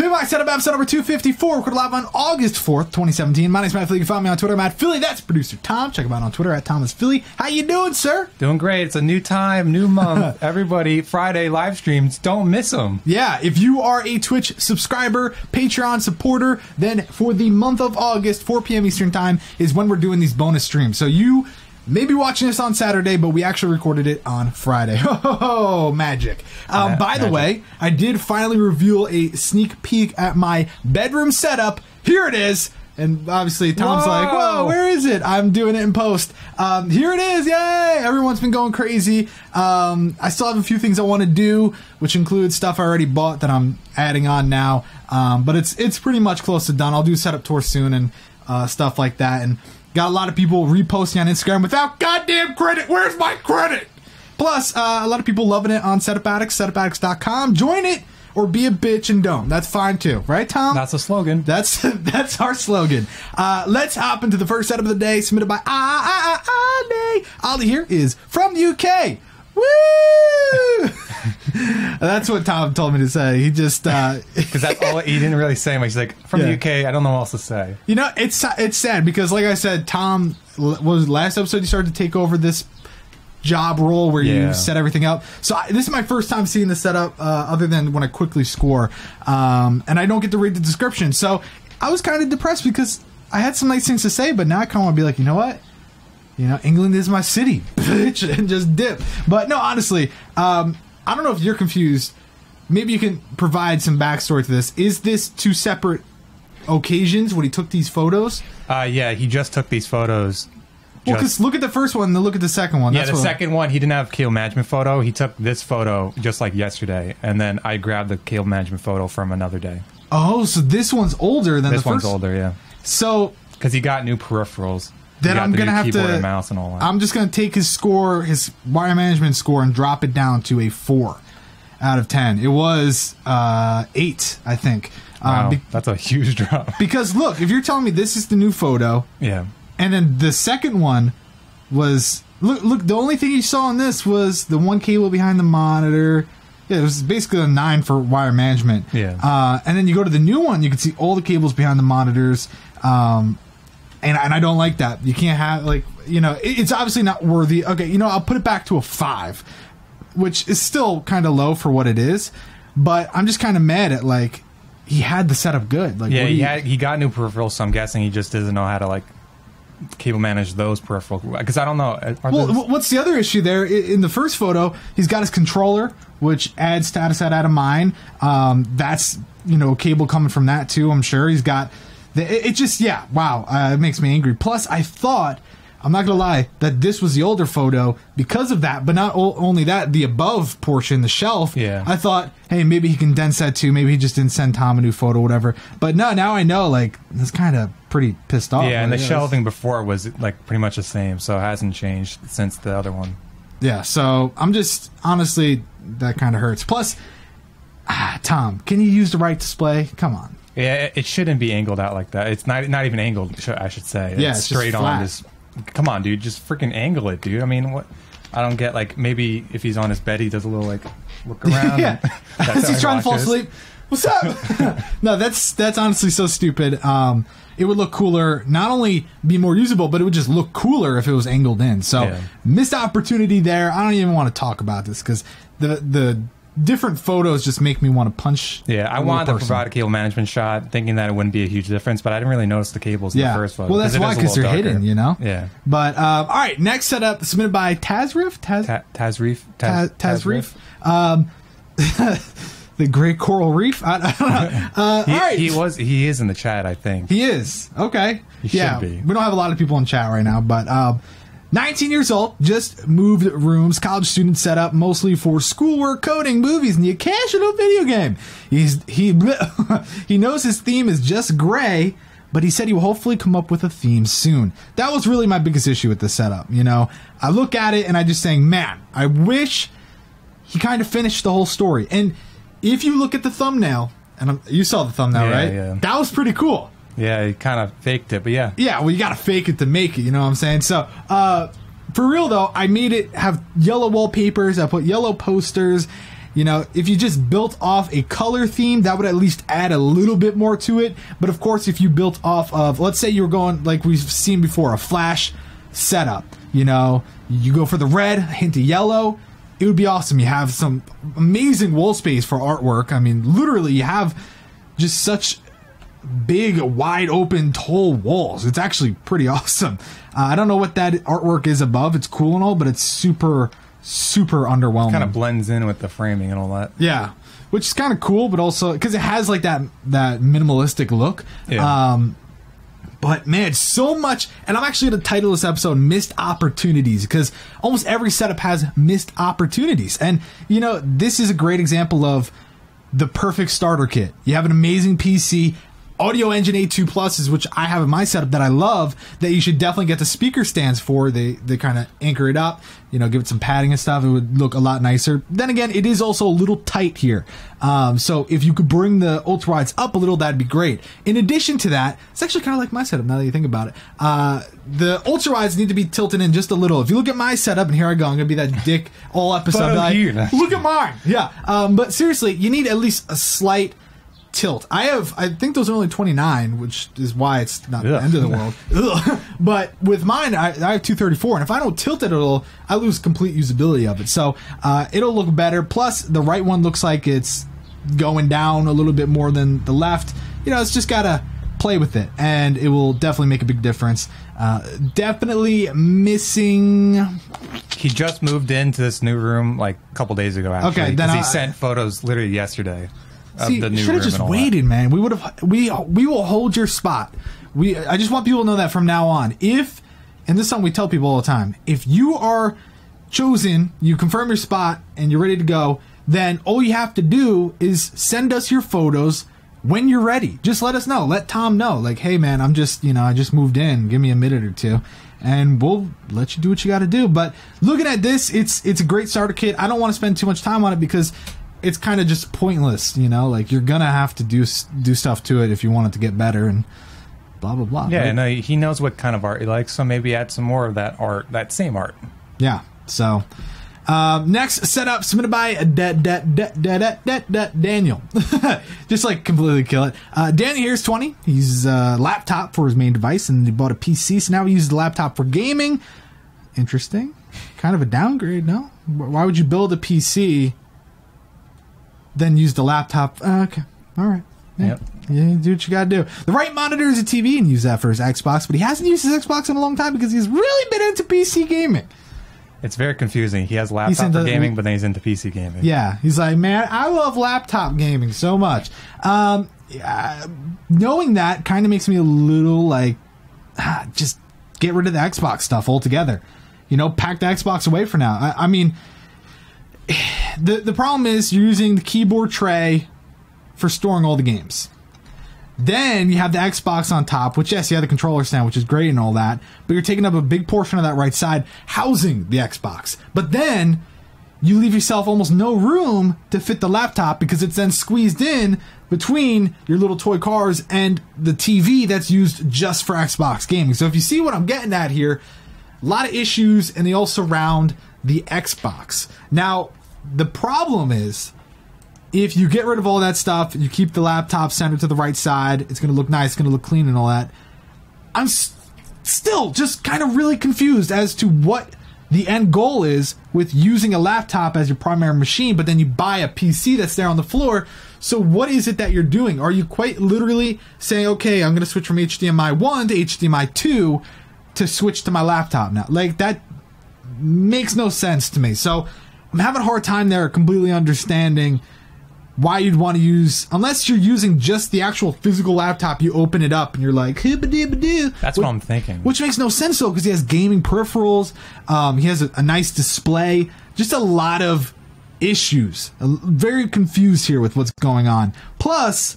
Pimp, Setup episode number 254. Recorded live on August 4th, 2017. My name's Matt Philly. You can find me on Twitter, Matt Philly. That's producer Tom. Check him out on Twitter at Thomas Philly. How you doing, sir? Doing great. It's a new time, new month. Everybody, Friday live streams. Don't miss them. Yeah, if you are a Twitch subscriber, Patreon supporter, then for the month of August, 4 p.m. Eastern Time is when we're doing these bonus streams. So you may be watching this on Saturday, but we actually recorded it on Friday. Oh, magic. By the way, I did finally reveal a sneak peek at my bedroom setup. Here it is. And obviously, Tom's like, whoa, where is it? I'm doing it in post. Here it is. Yay! Everyone's been going crazy. I still have a few things I want to do, which includes stuff I already bought that I'm adding on now. But it's pretty much close to done. I'll do a setup tour soon and stuff like that. And got a lot of people reposting on Instagram without goddamn credit. Where's my credit? Plus, a lot of people loving it on Setup Addicts, setupaddicts.com. Join it or be a bitch and don't. That's fine too. Right, Tom? That's a slogan. That's our slogan. Let's hop into the first setup of the day, submitted by Ali. Ali here is from the UK. Woo! That's what Tom told me to say. He just because that's all he didn't really say much. He's like, from the UK, I don't know what else to say. You know, it's sad because, like I said, Tom was last episode. He started to take over this job role where you set everything up. So this is my first time seeing the setup, other than when I quickly score, and I don't get to read the description. So I was kind of depressed because I had some nice things to say, but now I kind of want to be like, you know what? You know, England is my city, bitch, and just dip. But no, honestly, I don't know if you're confused. Maybe you can provide some backstory to this. Is this two separate occasions when he took these photos? Yeah, he just took these photos. Well, because look at the first one, then look at the second one. Yeah, the second one, he didn't have cable management photo. He took this photo just like yesterday, and then I grabbed the cable management photo from another day. Oh, so this one's older than the first? This one's older, yeah. So because he got new peripherals. Then I'm going to have to... and mouse and all that. I'm just going to take his score, his wire management score, and drop it down to a 4 out of 10. It was 8, I think. Wow, that's a huge drop. Because, look, if you're telling me this is the new photo... Yeah. And then the second one was... Look, the only thing you saw in this was the one cable behind the monitor. Yeah, it was basically a 9 for wire management. Yeah. And then you go to the new one, you can see all the cables behind the monitors. And I don't like that. You can't have, like, you know, it's obviously not worthy. Okay, you know, I'll put it back to a 5, which is still kind of low for what it is. But I'm just kind of mad at, like, he had the setup good. Like, yeah, he got new peripherals, so I'm guessing he just doesn't know how to, like, cable manage those peripherals. Because I don't know. What's the other issue there? In the first photo, he's got his controller, which adds status out of mine. That's, you know, cable coming from that, too, I'm sure. He's got... It just, yeah, wow, it makes me angry. Plus, I thought, I'm not going to lie, that this was the older photo because of that, but not only that, the above portion, the shelf, I thought, hey, maybe he condensed that too, maybe he just didn't send Tom a new photo, whatever. But no, now I know, like, it's kind of pretty pissed off. Yeah, and the shelving before was, like, pretty much the same, so it hasn't changed since the other one. Yeah, so I'm just, honestly, that kind of hurts. Plus, Tom, can you use the right display? Come on. Yeah, it shouldn't be angled out like that. It's not even angled, I should say. Yeah, it's straight on. Just, come on, dude. Just freaking angle it, dude. I mean, what? I don't get, like, maybe if he's on his bed, he does a little, like, look around. Yeah. As he's trying to fall asleep. What's up? No, that's honestly so stupid. It would look cooler, not only be more usable, but it would just look cooler if it was angled in. So, missed opportunity there. I don't even want to talk about this because the different photos just make me want to punch. Yeah, I wanted to provide a cable management shot, thinking that it wouldn't be a huge difference, but I didn't really notice the cables in the first photo. Well, that's why, because they're hidden, you know? Yeah. But, all right, next setup submitted by Tasrif. Tasrif. The Great Coral Reef. I don't know. All right. He is in the chat, I think. He is. Okay. He should be. We don't have a lot of people in chat right now, but 19 years old, just moved rooms, college student setup, mostly for schoolwork, coding, movies, and the occasional video game. He knows his theme is just gray, but he said he will hopefully come up with a theme soon. That was really my biggest issue with the setup. You know, I look at it and I just saying, man, I wish he kind of finished the whole story. And if you look at the thumbnail, and you saw the thumbnail, right? Yeah. That was pretty cool. Yeah, he kind of faked it, but yeah. Yeah, well, you got to fake it to make it, you know what I'm saying? So, for real, though, I made it have yellow wallpapers. I put yellow posters. You know, if you just built off a color theme, that would at least add a little bit more to it. But of course, if you built off of, let's say you were going, like we've seen before, a flash setup, you know, you go for the red, a hint of yellow, it would be awesome. You have some amazing wall space for artwork. I mean, literally, you have just such big, wide open, tall walls. It's actually pretty awesome. I don't know what that artwork is above. It's cool and all, but it's super underwhelming. Kind of blends in with the framing and all that. Yeah, which is kind of cool, but also because it has like that minimalistic look. Yeah. But man, so much, and I'm actually going to title this episode "Missed Opportunities" because almost every setup has missed opportunities, and you know this is a great example of the perfect starter kit. You have an amazing PC. Audio Engine A2 Pluses, which I have in my setup that I love, that you should definitely get the speaker stands for. They kind of anchor it up, you know, give it some padding and stuff. It would look a lot nicer. Then again, it is also a little tight here. So if you could bring the ultra wides up a little, that'd be great. In addition to that, it's actually kind of like my setup now that you think about it. The ultra wides need to be tilted in just a little. If you look at my setup, and here I go, I'm going to be that dick all episode. Like, look at mine. Yeah. But seriously, you need at least a slight tilt. I think those are only 29, which is why it's not the end of the world. But with mine, I have 234, and if I don't tilt it at all, I lose complete usability of it. So it'll look better. Plus, the right one looks like it's going down a little bit more than the left. You know, it's just gotta play with it, and it will definitely make a big difference. Definitely missing. He just moved into this new room like a couple days ago. Actually, okay, then he sent photos literally yesterday. See, you should have just waited, man. We would have. We will hold your spot. I just want people to know that from now on. And this is something we tell people all the time. If you are chosen, you confirm your spot, and you're ready to go, then all you have to do is send us your photos when you're ready. Just let us know. Let Tom know. Like, hey, man, I just moved in. Give me a minute or two, and we'll let you do what you got to do. But looking at this, it's a great starter kit. I don't want to spend too much time on it because it's kind of just pointless, you know? Like, you're gonna have to do stuff to it if you want it to get better, and blah, blah, blah. Yeah, right? and he knows what kind of art he likes, so maybe add some more of that art, that same art. Yeah, so... next setup submitted by Daniel. Just like completely kill it. Daniel here's 20. He's a laptop for his main device, and he bought a PC, so now he uses the laptop for gaming. Interesting. Kind of a downgrade, no? Why would you build a PC... then use the laptop? Okay. All right. Yeah. Yep. Yeah, do what you gotta do. The right monitor is a TV, and use that for his Xbox, but he hasn't used his Xbox in a long time because he's really been into PC gaming. It's very confusing. He has laptop for gaming, but then he's into PC gaming. Yeah. He's like, man, I love laptop gaming so much. Knowing that kind of makes me a little like, just get rid of the Xbox stuff altogether. You know, pack the Xbox away for now. I mean... The problem is you're using the keyboard tray for storing all the games. Then you have the Xbox on top, which, yes, you have the controller stand, which is great and all that, but you're taking up a big portion of that right side housing the Xbox. But then you leave yourself almost no room to fit the laptop because it's then squeezed in between your little toy cars and the TV that's used just for Xbox gaming. So if you see what I'm getting at here, a lot of issues, and they all surround the Xbox. Now, the problem is, if you get rid of all that stuff, you keep the laptop centered to the right side, it's going to look nice, it's going to look clean and all that. I'm still just kind of really confused as to what the end goal is with using a laptop as your primary machine, but then you buy a PC that's there on the floor. So what is it that you're doing? Are you quite literally saying, okay, I'm going to switch from HDMI 1 to HDMI 2 to switch to my laptop now? Like, that makes no sense to me. So I'm having a hard time there completely understanding why you'd want to use, unless you're using just the actual physical laptop, you open it up and you're like, that's what I'm thinking. Which makes no sense though, because he has gaming peripherals, he has a nice display, just a lot of issues. I'm very confused here with what's going on. Plus,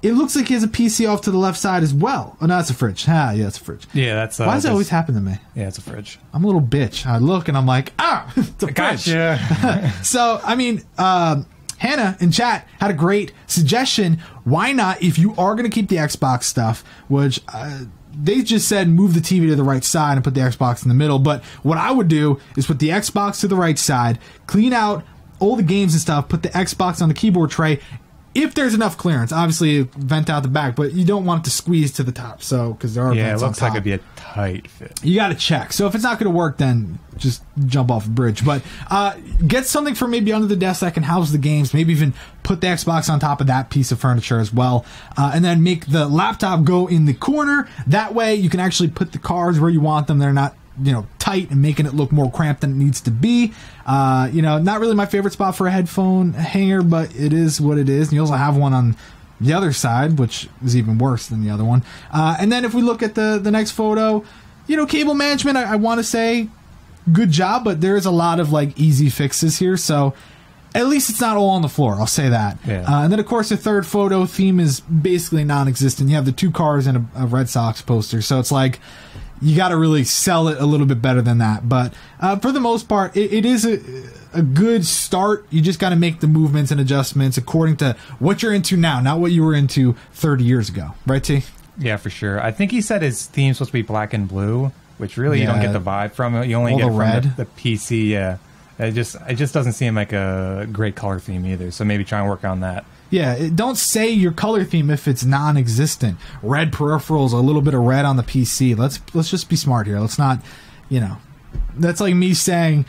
it looks like he has a PC off to the left side as well. Oh, no, it's a fridge. Yeah, it's a fridge. Yeah, that's... Why does that always happen to me? Yeah, it's a fridge. I'm a little bitch. I look and I'm like, it's a fridge. Gotcha. So, I mean, Hannah in chat had a great suggestion. Why not, if you are going to keep the Xbox stuff, which they just said move the TV to the right side and put the Xbox in the middle. But what I would do is put the Xbox to the right side, clean out all the games and stuff, put the Xbox on the keyboard tray. If there's enough clearance, obviously vent out the back, but you don't want it to squeeze to the top. So because there are vents it looks on top. like it'd be a tight fit. You got to check. So if it's not going to work, then just jump off a bridge. But get something for maybe under the desk that can house the games. Maybe even put the Xbox on top of that piece of furniture as well. And then make the laptop go in the corner. That way you can actually put the cards where you want them. They're not, tight and making it look more cramped than it needs to be. Not really my favorite spot for a headphone hanger, but it is what it is. And you also have one on the other side, which is even worse than the other one. And then if we look at the next photo, cable management, I want to say good job, but there's a lot of easy fixes here. So at least it's not all on the floor. I'll say that. Yeah. And then, of course, the third photo theme is basically non-existent. You have the 2 cars and a Red Sox poster. So it's you got to really sell it a little bit better than that. But for the most part, it is a good start. You just got to make the movements and adjustments according to what you're into now, not what you were into 30 years ago. Right, T? Yeah, for sure. I think he said his theme's supposed to be black and blue, which really you don't get the vibe from it. You only get it from the PC. Yeah. It just doesn't seem like a great color theme either. So maybe try and work on that. Yeah, don't say your color theme if it's non-existent. Red peripherals, a little bit of red on the PC. Let's just be smart here. Let's not, that's like me saying,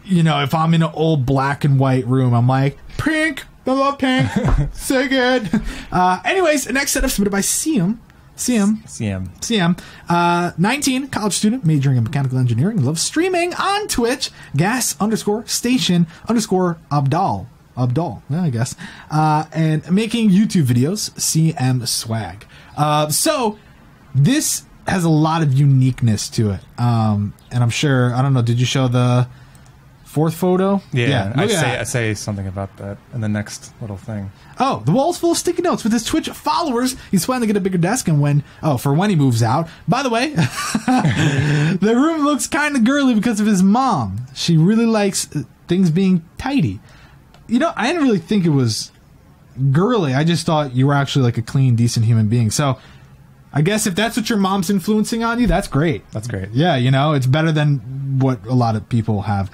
if I'm in an old black and white room, I'm like, pink, I love pink, so good. Anyways, next setup submitted by Siam. 19, college student, majoring in mechanical engineering, loves streaming on Twitch, gas_station_Abdal, yeah, I guess, and making YouTube videos, CM swag. So this has a lot of uniqueness to it, and I'm sure, I don't know, did you show the 4th photo? Yeah, I say something about that in the next little thing. Oh, the wall's full of sticky notes with his Twitch followers. He's planning to get a bigger desk and when he moves out. By the way, the room looks kind of girly because of his mom. She really likes things being tidy. I didn't really think it was girly. I just thought you were actually a clean, decent human being. So I guess if that's what your mom's influencing on you, that's great. That's great. Yeah, it's better than what a lot of people have.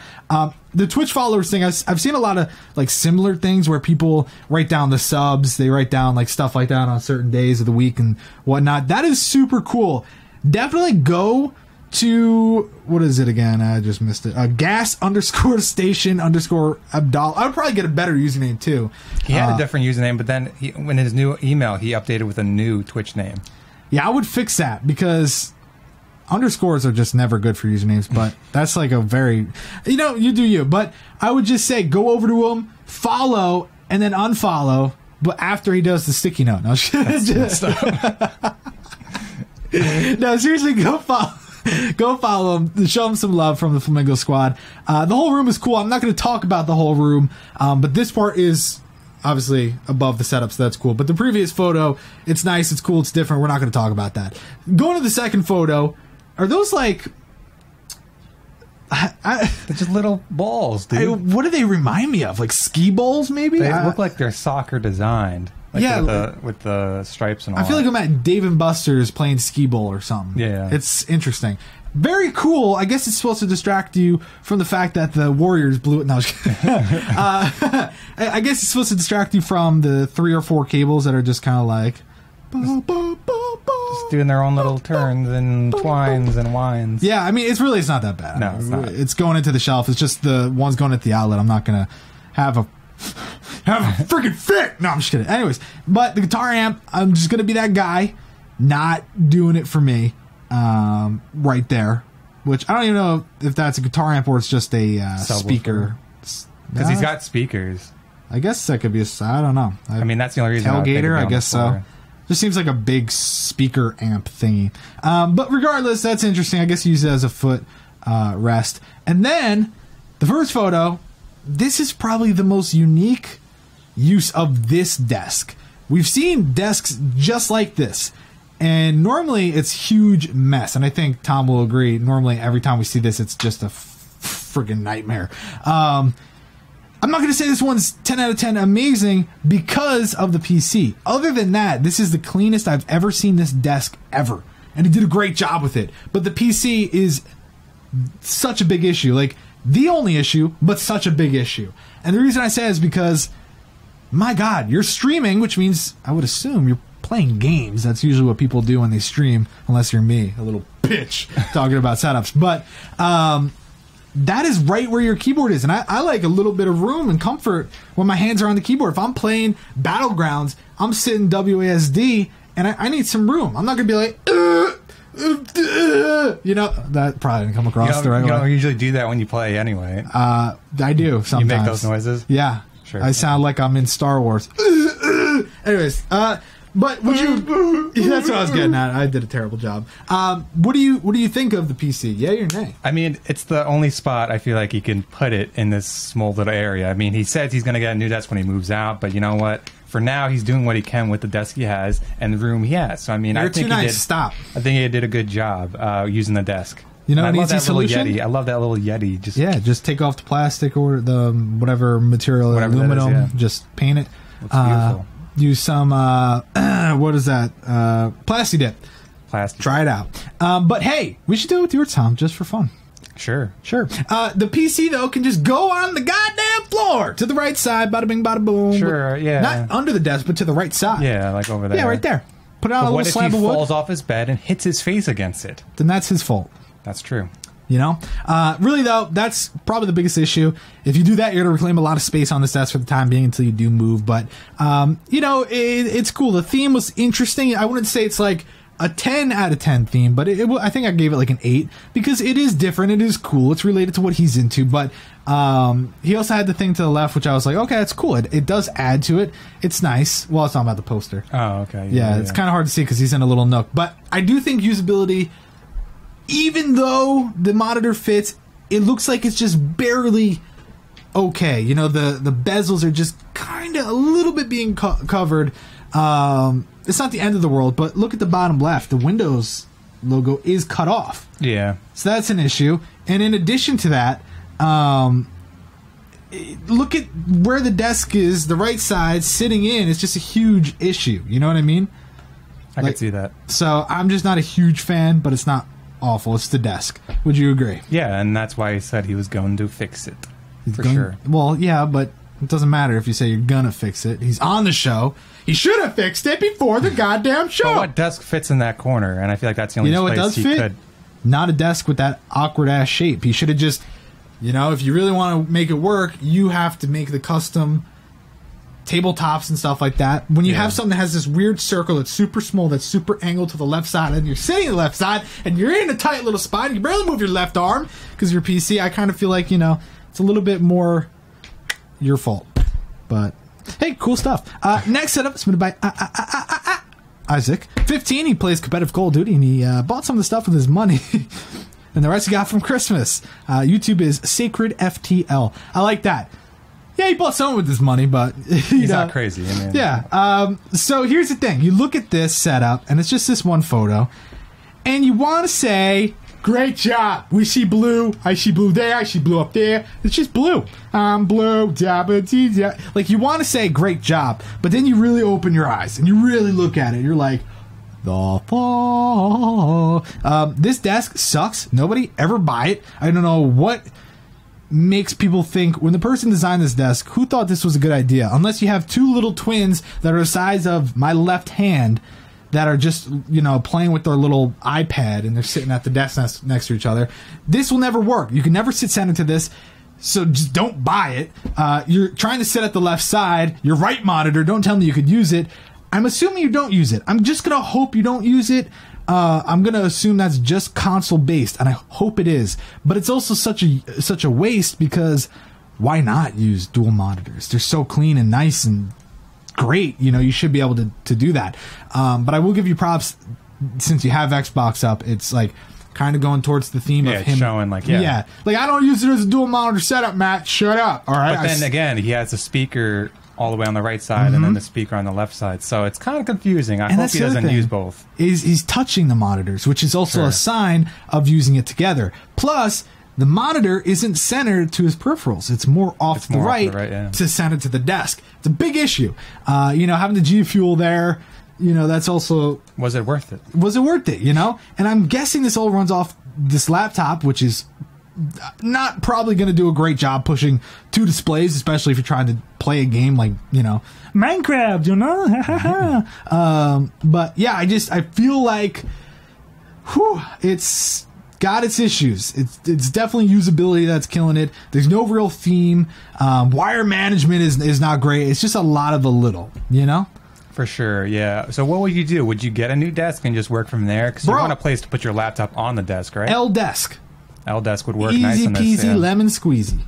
The Twitch followers thing, I've seen a lot of similar things where people write down the subs, they write down stuff like that on certain days of the week and whatnot. That is super cool. Definitely go to, what is it again? I just missed it. gas_station_Abdal. I would probably get a better username too. He had a different username, but then when his new email, he updated with a new Twitch name. Yeah, I would fix that because underscores are just never good for usernames, but that's a very, you do you. But I would just say go over to him, follow, and then unfollow, but after he does the sticky note. No, no, seriously, go follow him, show him some love from the Flamingo Squad. The whole room is cool. I'm not going to talk about the whole room, but this part is obviously above the setup, so that's cool. But the previous photo, it's nice, it's cool, it's different. We're not going to talk about that. Going to the second photo, are those they're just little balls, dude. What do they remind me of? Ski balls, maybe? They look like they're soccer designed. With the stripes and all. I feel like I'm at Dave and Buster's playing skee ball or something. Yeah. It's interesting. Very cool. I guess it's supposed to distract you from the fact that the Warriors blew it. No, I guess it's supposed to distract you from the 3 or 4 cables that are just kind of just doing their own little turns and twines and winds. Yeah, I mean, it's not that bad. No, it's not. It's going into the shelf. It's just the one's going at the outlet. I'm not going to have a freaking fit. No, I'm just kidding. Anyways, but the guitar amp, I'm just going to be that guy not doing it for me. Right there, which I don't even know if that's a guitar amp or it's just a speaker. Because he's got speakers. I guess that could be I don't know. I mean, that's the only reason. Tailgater, I guess so. Just seems like a big speaker amp thingy. But regardless, that's interesting. I guess use it as a foot rest. And then the first photo, this is probably the most unique use of this desk. We've seen desks just like this. And normally it's huge mess. And I think Tom will agree. Normally every time we see this, it's just a friggin' nightmare. I'm not going to say this one's 10 out of 10 amazing because of the PC. Other than that, this is the cleanest I've ever seen this desk ever. And he did a great job with it. But the PC is such a big issue. the only issue, but such a big issue. And the reason I say is because, my God, you're streaming, which means I would assume you're playing games. That's usually what people do when they stream, unless you're me, a little bitch, talking about setups. But that is right where your keyboard is. And I like a little bit of room and comfort when my hands are on the keyboard. If I'm playing Battlegrounds, I'm sitting WASD, and I need some room. I'm not going to be like, you know, that probably didn't come across the right way. You don't usually do that when you play anyway. I do sometimes. You make those noises? Yeah. Sure. I sound like I'm in Star Wars. Anyways, but would you? That's what I was getting at. I did a terrible job. What do you think of the PC? Yay or nay? I mean, it's the only spot I feel like he can put it in this small little area. I mean, he says he's going to get a new desk when he moves out, but you know what? For now, he's doing what he can with the desk he has and the room he has. So I mean, I think he did. Stop. I think he did a good job using the desk. You know, I love that solution? little Yeti. I love that little Yeti. Just take off the plastic or the whatever material, whatever aluminum. That is, yeah. Just paint it. Looks beautiful. Use some what is that? Plasti Dip. Plastic. Try it out. But hey, we should do it with your Tom just for fun. Sure. The PC though can just go on the goddamn floor to the right side. Bada bing, bada boom. Sure. Yeah. Not under the desk, but to the right side. Yeah, like over there. Yeah, right there. Put it on a little slab of wood. What if he falls off his bed and hits his face against it? Then that's his fault. That's true. You know? Really, though, that's probably the biggest issue. If you do that, you're going to reclaim a lot of space on this desk for the time being until you do move. But, you know, it's cool. The theme was interesting. I wouldn't say it's like a 10 out of 10 theme, but I think I gave it like an 8 because it is different. It is cool. It's related to what he's into. But he also had the thing to the left, which I was like, okay, that's cool. It does add to it. It's nice. Well, it's not about the poster. Oh, okay. Yeah, it's kind of hard to see because he's in a little nook. But I do think usability, even though the monitor fits, it looks like it's just barely okay. You know, the bezels are just kind of a little bit being covered. It's not the end of the world, but look at the bottom left. The Windows logo is cut off. Yeah. So that's an issue. And in addition to that, look at where the desk is, the right side, sitting in. It's just a huge issue. You know what I mean? I could see that. So I'm just not a huge fan, but it's not awful. It's the desk. Would you agree? Yeah, and that's why he said he was going to fix it. Sure. Well, yeah, but it doesn't matter if you say you're gonna fix it. He's on the show. He should have fixed it before the goddamn show. But what desk fits in that corner? And I feel like that's the only place he could. Not a desk with that awkward ass shape. He should have just, you know, if you really want to make it work, you have to make the custom tabletops and stuff like that. When you have something that has this weird circle that's super small, that's super angled to the left side, and you're sitting on the left side, and you're in a tight little spot, and you barely move your left arm because your PC, I kind of feel like, you know, it's a little bit more your fault. But hey, cool stuff. Next setup submitted by Isaac. 15, he plays competitive Call of Duty, and he bought some of the stuff with his money. And the rest he got from Christmas. YouTube is Sacred FTL. I like that. Yeah, he bought some with his money, but he's not crazy. I mean, yeah. So here's the thing: you look at this setup, and it's just this one photo, and you want to say, "Great job! We see blue. I see blue there. I see blue up there. It's just blue. I'm blue. Like you want to say, "Great job," but then you really open your eyes and you really look at it. You're like, the fall. This desk sucks. Nobody ever buy it. I don't know what makes people think when the person designed this desk, who thought this was a good idea? Unless you have two little twins that are the size of my left hand that are just, you know, playing with their little iPad and they're sitting at the desk next to each other. This will never work. You can never sit center to this. So just don't buy it. You're trying to sit at the left side, your right monitor. Don't tell me you could use it. I'm assuming you don't use it. I'm just going to hope you don't use it. I'm going to assume that's just console based, and I hope it is. But it's also such a waste because why not use dual monitors? They're so clean and nice and great. You know, you should be able to do that. But I will give you props since you have Xbox up. It's like kind of going towards the theme of him showing like like I don't use it as a dual monitor setup, Matt. Shut up. All right. But then again, he has a speaker all the way on the right side and then the speaker on the left side, so it's kind of confusing. I hope he doesn't use both. He's touching the monitors, which is also a sign of using it together. Plus, the monitor isn't centered to his peripherals. It's more off to the right to center to the desk. It's a big issue. You know, having the G Fuel there, you know, that's also... Was it worth it? Was it worth it, you know? And I'm guessing this all runs off this laptop, which is not probably going to do a great job pushing 2 displays, especially if you're trying to play a game like, you know, Minecraft, you know? But yeah, I feel like, it's got its issues. It's definitely usability that's killing it. There's no real theme. Wire management is not great. It's just a lot of a little, you know? For sure, yeah. So what would you do? Would you get a new desk and just work from there? Because you want a place to put your laptop on the desk, right? L-desk. L-desk would work Easy nice on this. Easy peasy, lemon squeezy.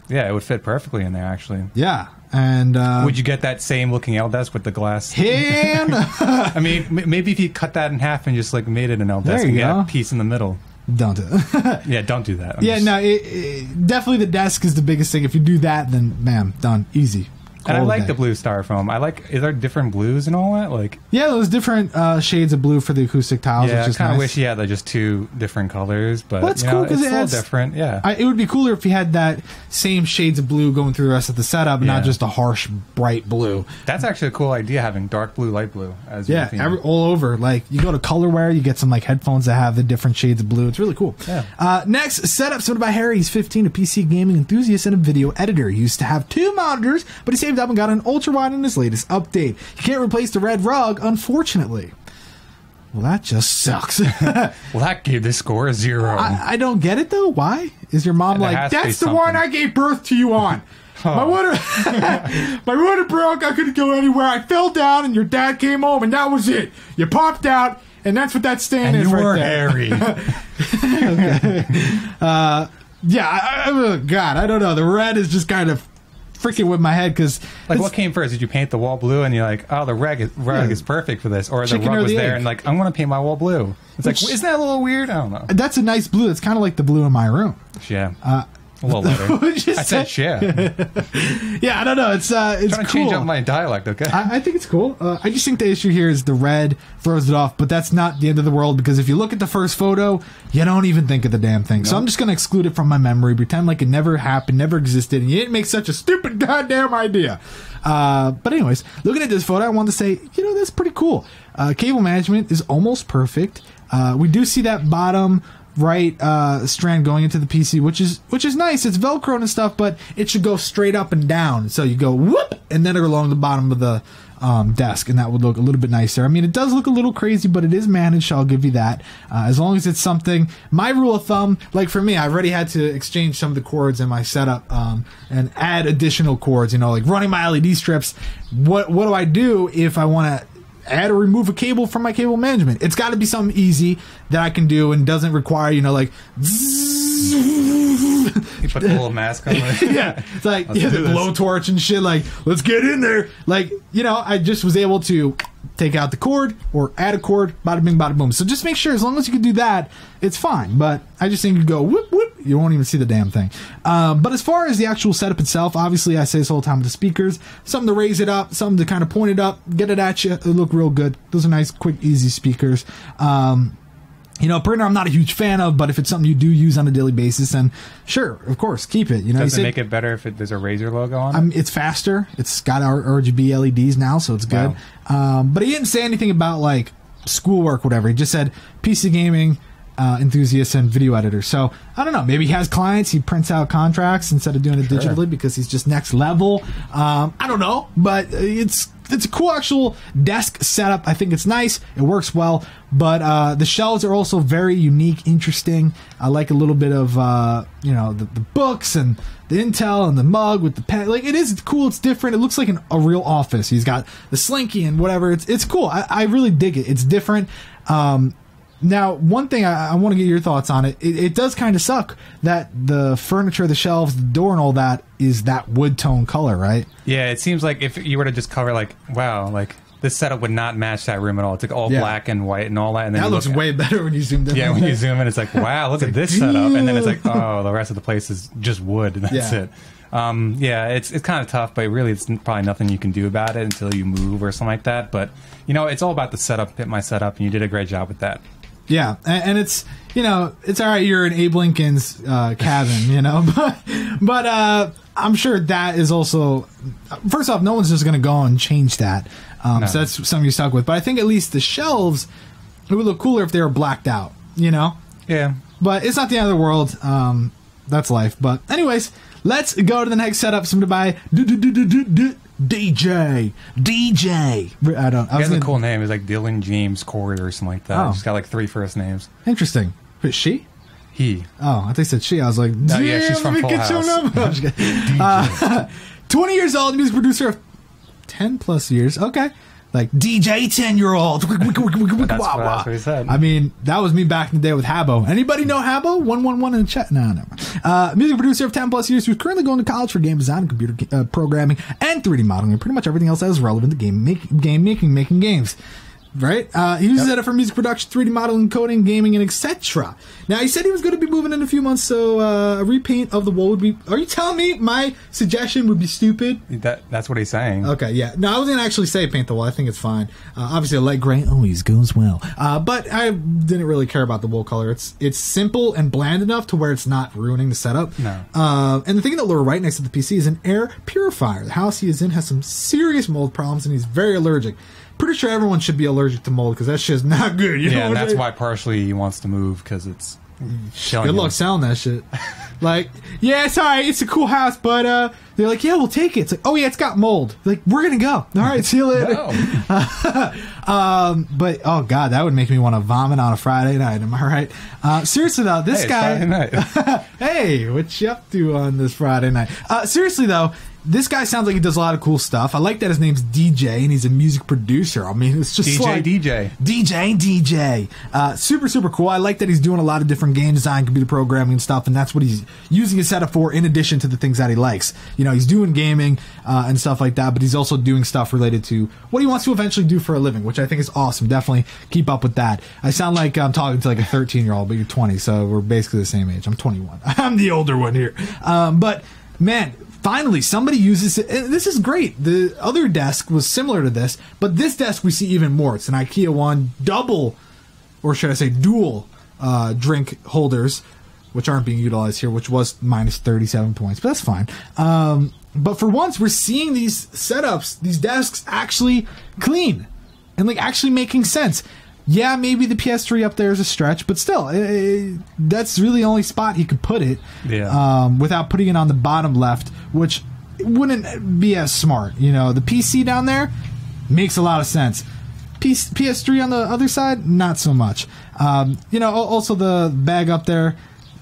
Yeah, it would fit perfectly in there, actually. Yeah. And would you get that same looking L desk with the glass? And I mean, maybe if you cut that in half and just like made it an L desk and get a piece in the middle. Don't do it. Yeah, don't do that. Definitely the desk is the biggest thing. If you do that, then bam, done, easy. And I like the blue styrofoam. Is there different blues and all that? Like, yeah, those different shades of blue for the acoustic tiles. Yeah, I kind of wish you had like just 2 different colors, but well, it's cool because it's a little different. Yeah, it would be cooler if you had that same shades of blue going through the rest of the setup, not just a harsh, bright blue. That's actually a cool idea, having dark blue, light blue as your theme. All over. Like you go to Colorware, you get some like headphones that have the different shades of blue. It's really cool. Yeah. Next, setup submitted by Harry. He's 15, a PC gaming enthusiast and a video editor. He used to have 2 monitors, but he saved up and got an ultra in his latest update. He can't replace the red rug, unfortunately. Well, that just sucks. Well, that gave this score a 0. I don't get it, though. Why? Is your mom like, that's the one I gave birth to you on? My water broke. I couldn't go anywhere. I fell down, and your dad came home, and that was it. You popped out, and that's what that stand is right there. Harry. Okay. God, I don't know. The red is just kind of freaking with my head because like what came first? Did you paint the wall blue and you're like, oh, the rug is perfect for this, or the rug was there and like I'm gonna paint my wall blue? It's like, isn't that a little weird? I don't know. That's a nice blue. It's kind of like the blue in my room. Yeah. A little better. I said yeah. Yeah, I don't know. It's trying to change up my dialect. Okay. I think it's cool. I just think the issue here is the red throws it off, but that's not the end of the world because if you look at the first photo, you don't even think of the damn thing. Nope. So I'm just gonna exclude it from my memory, pretend like it never happened, never existed, and you didn't make such a stupid goddamn idea. But anyways, looking at this photo, I want to say, that's pretty cool. Cable management is almost perfect. We do see that bottom right strand going into the PC, which is nice. It's Velcro and stuff, but it should go straight up and down. So you go whoop, and then along the bottom of the desk, and that would look a little bit nicer. I mean, it does look a little crazy, but it is managed, so I'll give you that. As long as it's something, my rule of thumb, like for me, I've already had to exchange some of the cords in my setup and add additional cords, like running my LED strips. What do I do if I want to add or remove a cable from my cable management? It's got to be something easy that I can do and doesn't require, like you put the little mask on it. Yeah, it's like the blowtorch and shit. Like, let's get in there. Like, I just was able to take out the cord or add a cord, bada bing, bada boom. So just make sure, as long as you can do that, it's fine. But I just think you go whoop whoop, you won't even see the damn thing. But as far as the actual setup itself, obviously I say this all the time with the speakers, something to raise it up, something to kind of point it up, get it at you. It look real good. Those are nice, quick, easy speakers. Printer I'm not a huge fan of, but if it's something you do use on a daily basis, then sure, of course, keep it. Does it make it better if there's a Razer logo on it? It's faster. It's got RGB LEDs now, so it's good. Wow. But he didn't say anything about like schoolwork, whatever. He just said PC gaming enthusiast and video editor. So I don't know. Maybe he has clients. He prints out contracts instead of doing it digitally because he's just next level. I don't know, but it's a cool actual desk setup. I think it's nice. It works well, but the shelves are also very unique, interesting. I like a little bit of the books and the Intel and the mug with the pen. Like, it is cool. It's different. It looks like a real office. He's got the slinky and whatever. It's cool. I really dig it. It's different. Now, one thing I want to get your thoughts on it. It does kind of suck that the furniture, the shelves, the door, and all that is that wood tone color, right? Yeah, it seems like if you were to just cover, like, wow, like this setup would not match that room at all. It's like all black and white and all that. And then that looks way better when you zoom in. Yeah, when you zoom in, it's like, wow, look at this setup, and then it's like, oh, the rest of the place is just wood, and that's it. It's kind of tough, but really, it's probably nothing you can do about it until you move or something like that. But it's all about the setup. Fit my setup, and you did a great job with that. Yeah, and it's it's all right. You're in Abe Lincoln's cabin, but I'm sure that is also, first off, no one's just going to go and change that. No. So that's something you're stuck with. But I think at least the shelves, it would look cooler if they were blacked out. Yeah. But it's not the end of the world. that's life. But anyways, let's go to the next setup submitted by DJ. I don't. He has a cool name. It's like Dylan James Corey or something like that. Oh. He's got like 3 first names. Interesting. But she? He. Oh, I thought you said she. I was like, no, yeah, she's from Full House. 20 years old, music producer of 10 plus years. Okay. Like, DJ 10-year-old. That's what he said. I mean, that was me back in the day with Habbo. Anybody know Habbo? 111 in the chat? No, never mind. Music producer of 10 plus years who's currently going to college for game design, computer programming, and 3D modeling, and pretty much everything else that is relevant to making games. Right? He uses it for music production, 3D modeling, coding, gaming, and etc. Now, he said he was going to be moving in a few months, so a repaint of the wall would be... Are you telling me my suggestion would be stupid? That's what he's saying. Okay, yeah. No, I was going to actually say paint the wall. I think it's fine. Obviously, a light gray always goes well. But I didn't really care about the wool color. It's simple and bland enough to where it's not ruining the setup. No. And the thing in the lower right next to the PC is an air purifier. The house he is in has some serious mold problems, and he's very allergic. Pretty sure everyone should be allergic to mold because that shit's not good. You know and that's why partially he wants to move because it's good luck selling that shit. Like, yeah, it's all right. It's a cool house, but they're like, yeah, we'll take it. It's like, oh yeah, it's got mold. Like, we're gonna go. All right, see you later. But oh god, that would make me want to vomit on a Friday night. Am I right? Seriously though, this guy. Hey, what you up to on this Friday night? Seriously though. This guy sounds like he does a lot of cool stuff. I like that his name's DJ and he's a music producer. I mean, it's just DJ. Super, super cool. I like that he's doing a lot of different game design, computer programming and stuff, and that's what he's using his setup for in addition to the things that he likes. You know, he's doing gaming and stuff like that, but he's also doing stuff related to what he wants to eventually do for a living, which I think is awesome. Definitely keep up with that. I sound like I'm talking to like a 13-year-old, but you're 20, so we're basically the same age. I'm 21. I'm the older one here. But, man... Finally, somebody uses it. And this is great. The other desk was similar to this, but this desk we see even more. It's an IKEA one, double, or should I say dual, drink holders, which aren't being utilized here, which was minus 37 points, but that's fine. But for once, we're seeing these setups, these desks actually clean and like actually making sense. Yeah, maybe the PS3 up there is a stretch, but still, that's really the only spot he could put it without putting it on the bottom left, which wouldn't be as smart. You know, the PC down there makes a lot of sense. PS3 on the other side, not so much. You know, also the bag up there,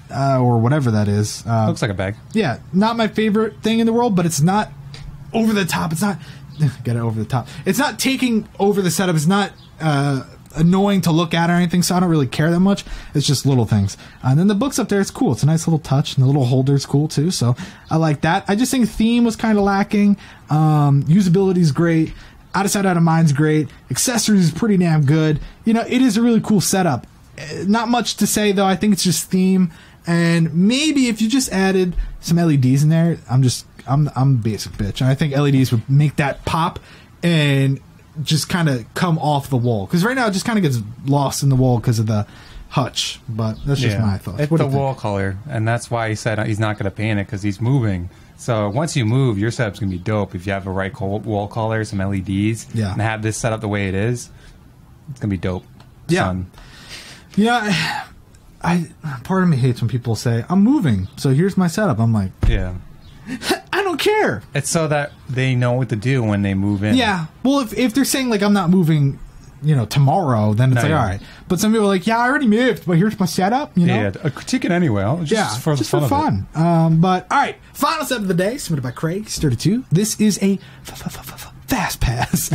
or whatever that is. Looks like a bag. Yeah, not my favorite thing in the world, but it's not over the top. It's not... Get it over the top. It's not taking over the setup. It's not... annoying to look at or anything, so I don't really care that much. It's just little things. And then the books up there, it's cool. It's a nice little touch, and the little holder's cool too, so I like that. I just think theme was kind of lacking. Usability's great. Out of sight, out of mind's great. Accessories is pretty damn good. You know, it is a really cool setup. Not much to say though. I think it's just theme, and maybe if you just added some LEDs in there, I'm a basic bitch. And I think LEDs would make that pop and just kind of come off the wall, because right now it just kind of gets lost in the wall because of the hutch, but that's just my thoughts. It's the wall color, and that's why he said he's not going to paint it, because he's moving. So once you move, your setup's going to be dope if you have the right wall color, some LEDs, and have this set up the way it is. It's going to be dope. Son. Yeah, part of me hates when people say, I'm moving, so here's my setup. I'm like, I don't care. It's so that they know what to do when they move in. Yeah. Well, if they're saying, like, I'm not moving, you know, tomorrow, then it's all right. But some people are like, yeah, I already moved, but here's my setup, you know? Yeah, critique it anyway. Just for fun. But, all right, final set of the day, submitted by Craig, 32. This is a fast pass.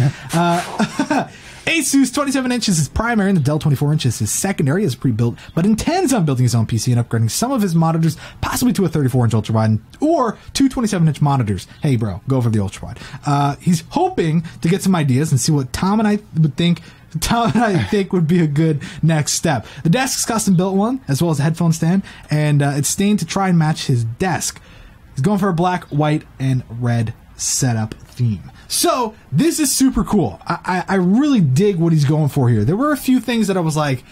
Asus 27 inches is primary and the Dell 24 inches is secondary as pre-built, but intends on building his own PC and upgrading some of his monitors, possibly to a 34-inch ultrawide or two 27-inch monitors. Hey, bro, go for the ultrawide. He's hoping to get some ideas and see what Tom and I think would be a good next step. The desk is custom built one, as well as a headphone stand, and it's stained to try and match his desk. He's going for a black, white, and red setup theme. So, this is super cool. I really dig what he's going for here. There were a few things that I was like,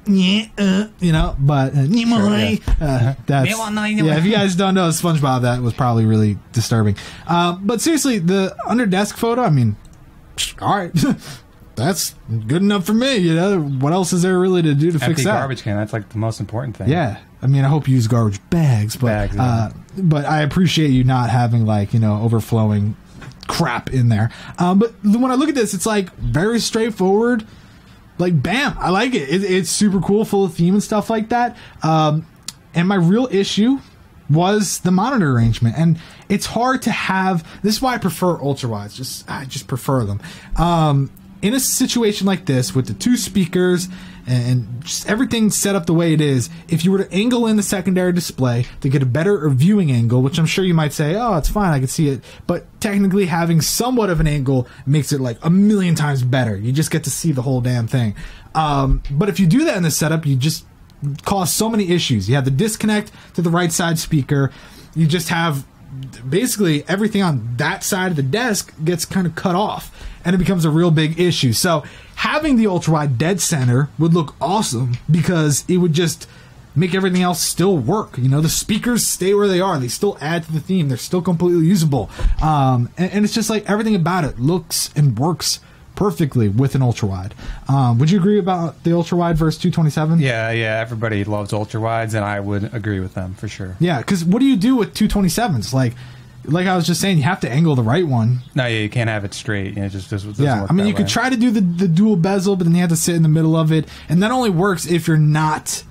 you know, but that's, if you guys don't know SpongeBob, that was probably really disturbing. But seriously, the under desk photo, I mean, all right. that's good enough for me. You know, what else is there really to do to fix that? Garbage can. That's like the most important thing. Yeah. I mean, I hope you use garbage bags, but but I appreciate you not having like, you know, overflowing crap in there. But when I look at this, it's like very straightforward. Like, bam, I like it. It's super cool, full of theme and stuff like that. And my real issue was the monitor arrangement, and it's hard to have. This is why I prefer ultra wides. I just prefer them. In a situation like this with the 2 speakers and just everything set up the way it is, if you were to angle in the secondary display to get a better viewing angle, which I'm sure you might say, oh, it's fine, I can see it, but technically having somewhat of an angle makes it like a million times better. You just get to see the whole damn thing. But if you do that in the setup, you just cause so many issues. You have the disconnect to the right side speaker. You just have basically everything on that side of the desk gets kind of cut off, and it becomes a real big issue. So having the ultra wide dead center would look awesome because it would just make everything else still work. You know, the speakers stay where they are. They still add to the theme. They're still completely usable. And it's just like everything about it looks and works perfectly with an ultra wide. Would you agree about the ultra wide versus 227? Yeah. Everybody loves ultra wides, and I would agree with them for sure. Yeah, because what do you do with 227s? Like I was just saying, you have to angle the right one. No, you can't have it straight. It just doesn't work. I mean, you could try to do the dual bezel, but then you have to sit in the middle of it, and that only works if you're not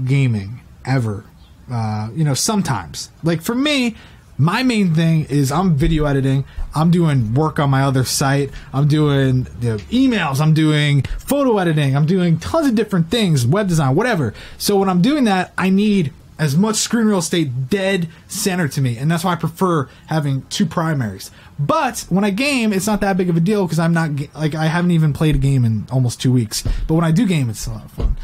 gaming ever. You know, sometimes. Like for me, my main thing is I'm video editing. I'm doing work on my other site. I'm doing emails. I'm doing photo editing. I'm doing tons of different things, web design, whatever. So when I'm doing that, I need as much screen real estate dead center to me, and that's why I prefer having 2 primaries. But when I game, it's not that big of a deal because I'm not like I haven't even played a game in almost 2 weeks. But when I do game, it's a lot of fun.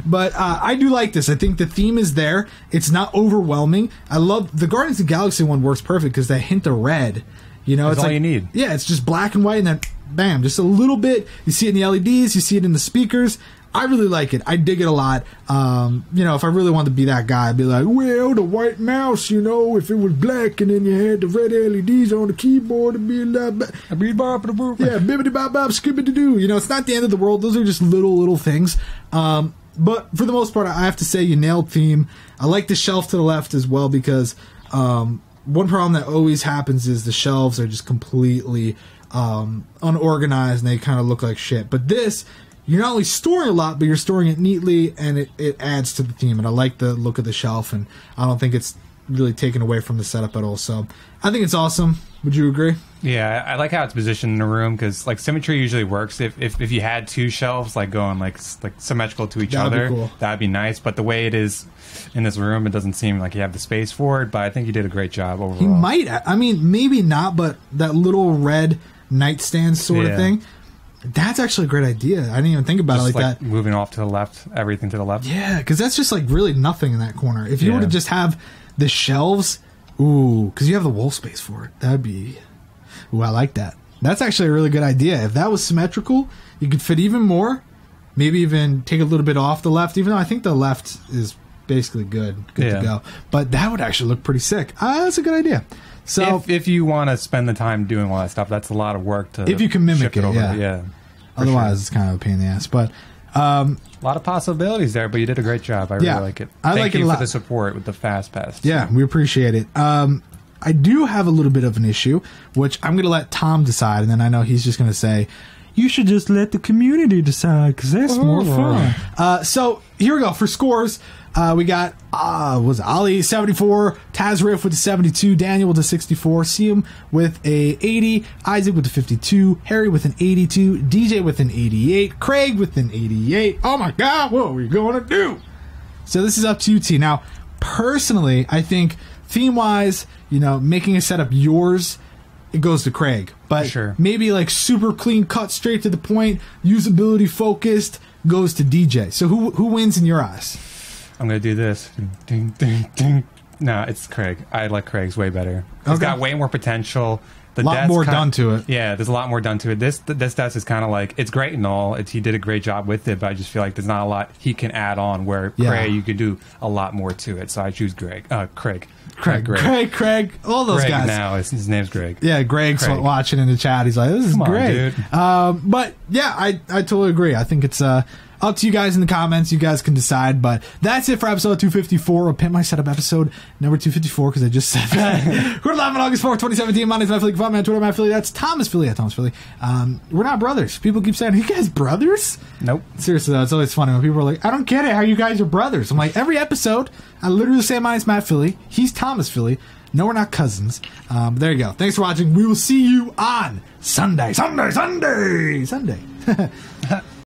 But I do like this. I think the theme is there. It's not overwhelming. I love the Guardians of the Galaxy one. Works perfect because that hint of red. You know, that's it's all like, you need. Yeah, it's just black and white, and then bam, just a little bit. You see it in the LEDs. You see it in the speakers. I really like it. I dig it a lot. You know, if I really wanted to be that guy, I'd be like, well, the white mouse, you know, if it was black and then you had the red LEDs on the keyboard, it'd be a lot better. Yeah, bibbidi-bop-bop, skibbidi-doo. You know, it's not the end of the world. Those are just little things. But for the most part, I have to say you nailed theme. I like the shelf to the left as well because one problem that always happens is the shelves are just completely unorganized and they kind of look like shit. But this, you're not only storing a lot, but you're storing it neatly, and it adds to the theme. And I like the look of the shelf, and I don't think it's really taken away from the setup at all. So I think it's awesome. Would you agree? Yeah, I like how it's positioned in the room because like symmetry usually works. If you had 2 shelves like going like symmetrical to each other, cool. That'd be nice. But the way it is in this room, it doesn't seem like you have the space for it. But I think you did a great job overall. He might. I mean, maybe not, but that little red nightstand sort of thing. That's actually a great idea. I didn't even think about it like that. Moving off to the left, everything to the left. Yeah, because that's just like really nothing in that corner. If you were to just have the shelves, because you have the wall space for it, that'd be... Ooh, I like that. That's actually a really good idea. If that was symmetrical, you could fit even more. Maybe even take a little bit off the left, even though I think the left is basically good to go. But that would actually look pretty sick. That's a good idea. So if you want to spend the time doing all that stuff, that's a lot of work to if you can mimic it over. Yeah. Otherwise, it's kind of a pain in the ass. But a lot of possibilities there, but you did a great job. I really like it. Thank you for the support with the fast pass. Yeah, we appreciate it. I do have a little bit of an issue, which I'm going to let Tom decide, and then I know he's just going to say, you should just let the community decide because that's more fun. So here we go for scores. We got was it Ali 74, Tasrif with the 72, Daniel with the 64, Siam with a 80, Isaac with the 52, Harry with an 82, DJ with an 88, Craig with an 88. Oh my God, what are we going to do? So this is up to you, T. Now, personally, I think theme-wise, you know, making a setup yours, it goes to Craig. But maybe like super clean cut, straight to the point, usability focused, goes to DJ. So who wins in your eyes? I'm going to do this. Ding, ding, ding. No, it's Craig. I like Craig's way better. He's got way more potential. a lot more done to it. Yeah, there's a lot more done to it. This desk is kind of like, it's great and all. He did a great job with it, but I just feel like there's not a lot he can add on. Where Craig, you could do a lot more to it. So I choose Craig. Craig. All those Greg guys. Now his name's Greg. Yeah, Greg's watching in the chat. He's like, "This is great." But yeah, I totally agree. I think it's up to you guys in the comments. You guys can decide. But that's it for episode 254 of Pimp My Setup, episode number 254, because I just said that. We're live on August 4th, 2017. My name's Matt Philly. Find me on Twitter, Matt Philly. That's Thomas Philly at Thomas Philly. We're not brothers. People keep saying, "Are you guys brothers?" Nope. Seriously, though, it's always funny when people are like, "I don't get it how you guys are brothers." I'm like, every episode, I literally say my name's Matt Philly. He's Thomas Philly. No, we're not cousins. But there you go. Thanks for watching. We will see you on Sunday.